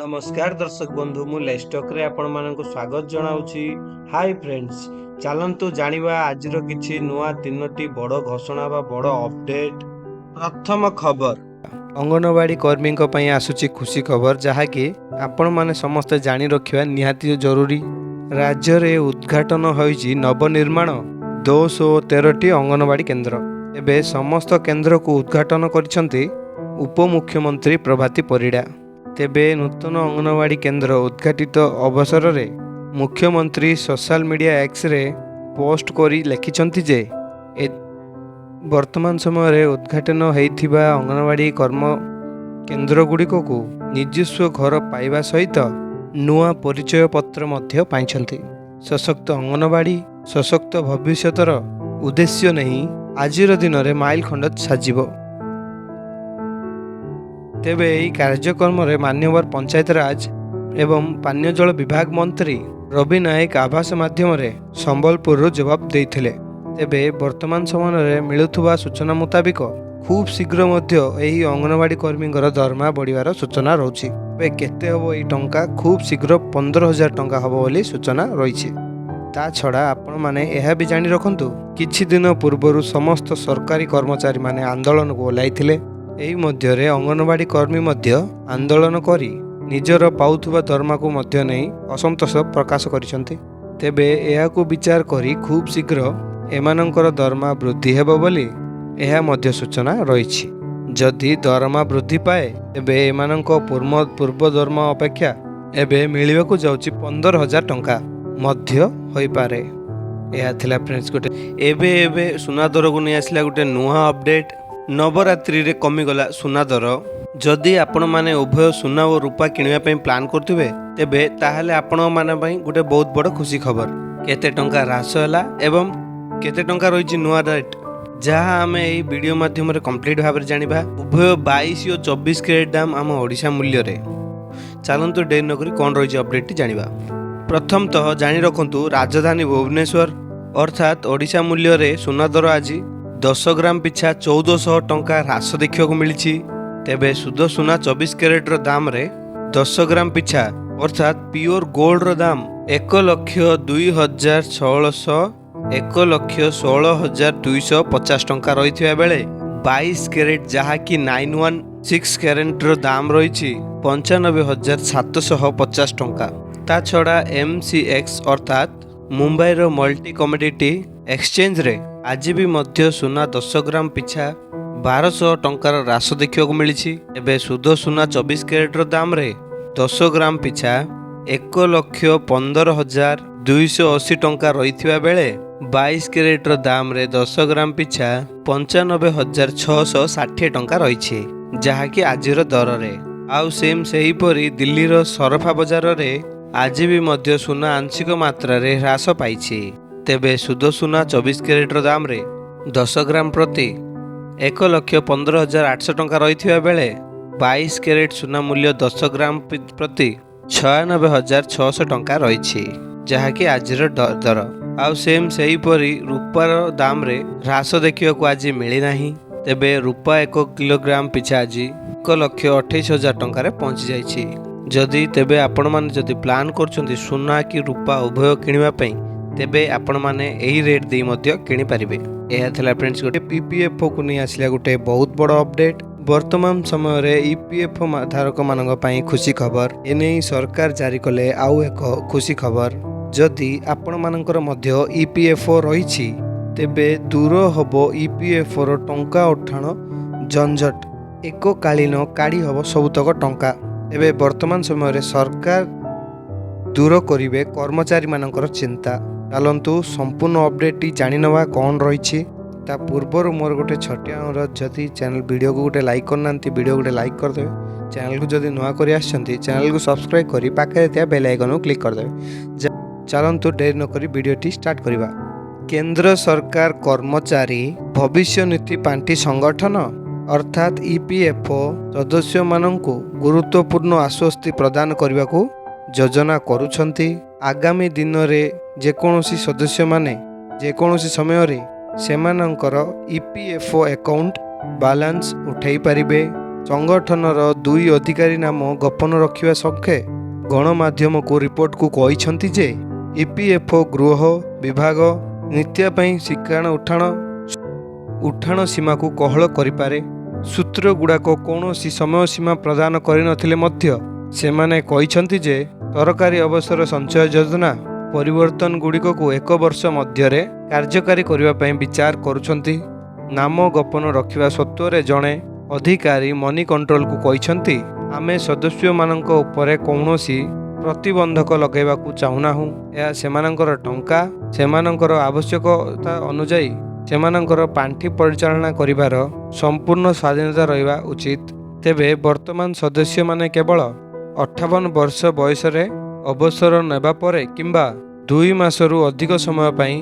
नमस्कार दर्शक बंधु मु लेस्टक रे आपण मानक स्वागत जनाउछि। हाय फ्रेंड्स, चलंतु जानिबा आजिर किछि नुआ तीनोटी बड़ घोषणा बा बड़ अपडेट। प्रथम खबर, अंगनवाड़ी कर्मी पई आसुछि खुशी खबर जहाँकि आपण माने समस्त जानि रखिबा निहाती जरूरी। राज्य रे उद्घाटन होइछि नवनिर्माण 213टी अंगनवाड़ी केन्द्र। एबे समस्त केन्द्र को उद्घाटन करिसंती उपमुख्यमंत्री प्रभाती परिड़ा। तेबे नूतन अंगनवाड़ी केन्द्र उद्घाटित अवसर में मुख्यमंत्री social media X ray post करी लिखिछंती जे वर्तमान समय रे उद्घाटन होइथिबा अंगनवाड़ी कर्म केन्द्र गुड़िक को निजस्व घर पाइबा सहित नुआ परिचय पत्र मध्य पाइछंती। सशक्त अंगनवाड़ी सशक्त भविष्यतर उद्देश्य नहीं आजिर दिन में माइल खंड साजिबो। तेबे यही कार्यक्रम में मान्यवर पंचायत राज एवं पानीय जल विभाग मंत्री रवि नायक आभास माध्यम संबलपुर जवाब देते। तेबे वर्तमान समय मिलुवा सूचना मुताबिक खूब शीघ्र यही अंगनवाड़ी कर्मी दरमा बढ़िवार सूचना रही। केते हबो एई टंका? खूब शीघ्र 15,000 टंका हबो बोली सूचना रही। ता छड़ा आपण माने यह भी जानी रखंतु किछि दिन पूर्व समस्त सरकारी कर्मचारी माने आंदोलन को ओह्लाइथिले। एही मध्यरे अंगनवाड़ी कर्मी मध्य आंदोलन करी निजर पाउथुबा दरमा को मध्य नहीं असंतोष प्रकाश करिसंती। तेबे एहाकु विचार करी खूब शीघ्र एमानंकर दरमा वृद्धि हेबो बोली एहा मध्य सूचना रहिछि। जदि दरमा वृद्धि पाए तेबे एमानंको पूर्व दरमा अपेक्षा एबे मिलिबाकु जाउछि 15,000 टंका मध्य होई पारे। एहा थिला फ्रेंड्स गोटे एबे सुना दर को नहीं आसला गोटे नुआ अपडेट। नवरात्रि रे कमिगला सुना दर। जदि आपण माने उभय सुना और रूपा किनिबा पई प्लान करथिबे तेबे ताहाले आपण माने पई गोटे बहुत बड़ खुशी खबर। केते टंका ह्रास होला एवं केते टंका रहिछि नुआ रेट जहाँ आम यही वीडियो माध्यम कंप्लीट भाव में जानिबा। उभय 22 और 24 कैरेट दाम आम ओडिशा मूल्य रे। चलंतु डेर नकरी कौन रही अपडेट जानिबा। प्रथमतः जानी रखंतु राजधानी भुवनेश्वर अर्थात ओडिशा मूल्य रे सुना दर आज 10 ग्राम पिछा 1400 टंका ह्रास देखा मिली। तेबे शुद्ध सुना 24 कैरेट दाम रे 10 ग्राम पिछा अर्थात प्योर गोल्ड रो दाम 1,02,1600 1,16,250 टंका रही बेले 22 कैरेट जहाँकि 916 कैरेट रो दाम रही 95,750 टंका। ता छड़ा MCX अर्थात मुंबई रो मल्टी कमोडिटी एक्सचेंज रे आज भी मध्य सुना 10 ग्राम पिछा 1200 टंकार ह्रास देखा मिली। एबे शुद्ध सुना 24 कैरेट रो दाम रे 10 ग्राम पिछा 1,15,280 टंका रही बेले 22 कैरेट रो दाम रे 10 ग्राम पिछा 95,660 टंका रही जहाँकि आजिर दर रे। आउ सेम सही परी दिल्ली रो सरफा बाजार रे आज भी मध्य सुना आंशिक मात्रा रे ह्रास पाइछि। तेबे शुद्ध सुना 24 कैरेट रो दाम रे 10 ग्राम प्रति 1,15,800 टंका रही बेले 22 कैरेट सुना मूल्य 10 ग्राम प्रति 96,600 टंका रही जहाँकि आजिर दर। आउ सेम सही परी रूपार दाम रे ह्रास देखा आज मिली नाही। तेबे रूपा 1 किलोग्राम पिछा आज 1,28,000 टंका पहुंची जाइछि। जदि तेबे आपण माने जदि प्लान करछन्ती सुना कि रूपा उभय किनिबा पई तेबे आपण माने एही रेट देई मध्य किनि पारिबे। एहा थिला फ्रेंड्स गोटे PPFO को नहीं आसला गोटे बहुत बड़ अपडेट। वर्तमान समय रे EPFO धारक मानक पई खुशी खबर। एने सरकार जारी कले आउ एक खुशी खबर। जदि आपण मानकर मध्य EPFO रहिछि तेबे दूर हबो EPFO रो टंका उठाण झंझट। एककालीन काढ़ी हबो सबुतक टंका। एबे वर्तमान समय रे सरकार दूर करिवे कर्मचारी मानकर चिंता। चलंतु संपूर्ण अपडेट जानि नवा कौन रही। ता पूर्वर मोर गोटे छोटिया अनुरोध, जदि चैनल वीडियो को गोटे लाइक करना वीडियो गोटे लाइक करदे। चैनल को जदि नुआ करी आछंती चैनल को सब्सक्राइब करी पाखे त्या बेल आइकन को क्लिक करदे। चलंतु देर न करी वीडियोटी स्टार्ट करिबा। केंद्र सरकार कर्मचारी भविष्य नीति पांठी संगठन अर्थात EPFO सदस्य माननकु गुरुत्वपूर्ण आश्वस्ति प्रदान करने को योजना करुछंती। आगामी दिन में जेकोसी सदस्य माने जेकोसी समय रे सेमानंकर EPFO अकाउंट बैलेंस उठाई पारिबे। संगठनर 2 अधिकारी नाम गोपन रखिबा सके गणमाध्यमको रिपोर्टକୁ କହିଛନ୍ତି ଯେ ଇପିଏଫ୍ଓ ଗୃହ ବିଭାଗ ନିତ୍ୟ ପାଇଁ ଶିକାଣ ଉଠାଣ ସୀମାକୁ କୋହଳ କରିପାରେ। ସୂତ୍ରଗୁଡ଼ାକ କୌଣସି ସମୟ ସୀମା ପ୍ରଦାନ କରିନଥିଲେ ମଧ୍ୟ ସେମାନେ କହିଛନ୍ତି ଯେ ସରକାରୀ ଅବସର ସଞ୍ଚୟ ଯୋଜନା ପରିବର୍ତ୍ତନଗୁଡ଼ିକକୁ 1 ବର୍ଷ ମଧ୍ୟରେ କାର୍ଯ୍ୟକାରୀ କରିବା ପାଇଁ ବିଚାର କରୁଛନ୍ତି। ନାମ ଗୋପନ ରଖିବା ସତ୍ତ୍ୱରେ ଜଣେ ଅଧିକାରୀ ମନି କଣ୍ଟ୍ରୋଲକୁ କହିଛନ୍ତି, ଆମେ ସଦସ୍ୟମାନଙ୍କ ଉପରେ କୌଣସି ପ୍ରତିବନ୍ଧକ ଲଗାଇବାକୁ ଚାହୁଁନାହୁଁ। ଏହା ସେମାନଙ୍କର ଟଙ୍କା, ସେମାନଙ୍କର ଆବଶ୍ୟକତା ଅନୁଯାୟୀ ସେମାନଙ୍କର ପାଣ୍ଠି ପରିଚାଳନା କରିବାର ସମ୍ପୂର୍ଣ୍ଣ ସ୍ୱାଧୀନତା ରହିବା ଉଚିତ। ତେବେ ବର୍ତ୍ତମାନ ସଦସ୍ୟମାନେ କେବଳ 58 ବର୍ଷ ବୟସରେ ଅବସର ନେବା ପରେ କିମ୍ବା 2 ମାସରୁ ଅଧିକ ସମୟ ପାଇଁ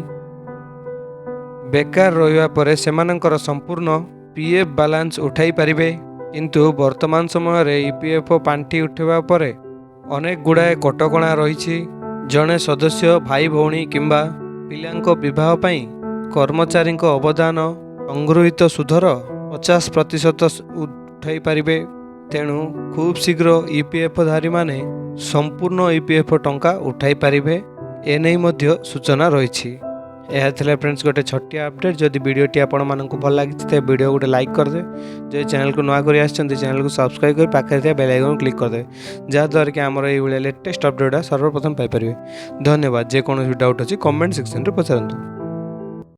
ବେକାର ରହିବା ପରେ ସେମାନଙ୍କର ସମ୍ପୂର୍ଣ୍ଣ ପିଏଫ୍ ବାଲାନ୍ସ ଉଠାଇ ପାରିବେ। କିନ୍ତୁ ବର୍ତ୍ତମାନ ସମୟରେ ଇପିଏଫ୍ଓ ପାଣ୍ଠି ଉଠାଇବା ପରେ ଅନେକ ଗୁଡ଼ାଏ କଟକଣା ରହିଛି। ଜଣେ ସଦସ୍ୟ ଭାଇ ଭଉଣୀ କିମ୍ବା ପିଲାଙ୍କ ବିବାହ ପାଇଁ କର୍ମଚାରୀଙ୍କ ଅବଦାନ ସଂଗୃହୀତ ସୁଧର 50% ଉଠାଇ ପାରିବେ। ତେଣୁ ଖୁବ୍ ଶୀଘ୍ର ଇପିଏଫ୍ଓଧାରୀମାନେ ସମ୍ପୂର୍ଣ୍ଣ ଇପିଏଫ୍ଓ ଟଙ୍କା ଉଠାଇ ପାରିବେ। ଏନେଇ ମଧ୍ୟ ସୂଚନା ରହିଛି। ଏହା ଥିଲା ଫ୍ରେଣ୍ଡସ୍ ଗୋଟେ ଛୋଟିଆ ଅପଡେଟ୍। ଯଦି ଭିଡ଼ିଓଟି ଆପଣମାନଙ୍କୁ ଭଲ ଲାଗିଛି ତେବେ ଭିଡ଼ିଓ ଗୋଟେ ଲାଇକ୍ କରିଦେବେ। ଯଦି ଚ୍ୟାନେଲକୁ ନୂଆ କରି ଆସିଛନ୍ତି ଚ୍ୟାନେଲକୁ ସବସ୍କ୍ରାଇବ୍ କରି ପାଖରେ ଥିବା ବେଲ୍ ଆଇକନ୍କୁ କ୍ଲିକ୍ କରିଦେବେ, ଯାହାଦ୍ୱାରା କି ଆମର ଏଇଭଳିଆ ଲେଟେଷ୍ଟ ଅପଡେଟ୍ ସର୍ବପ୍ରଥମେ ପାଇପାରିବେ। ଧନ୍ୟବାଦ। ଯେକୌଣସି ଡାଉଟ୍ ଅଛି କମେଣ୍ଟ ସେକ୍ସନରେ ପଚାରନ୍ତୁ।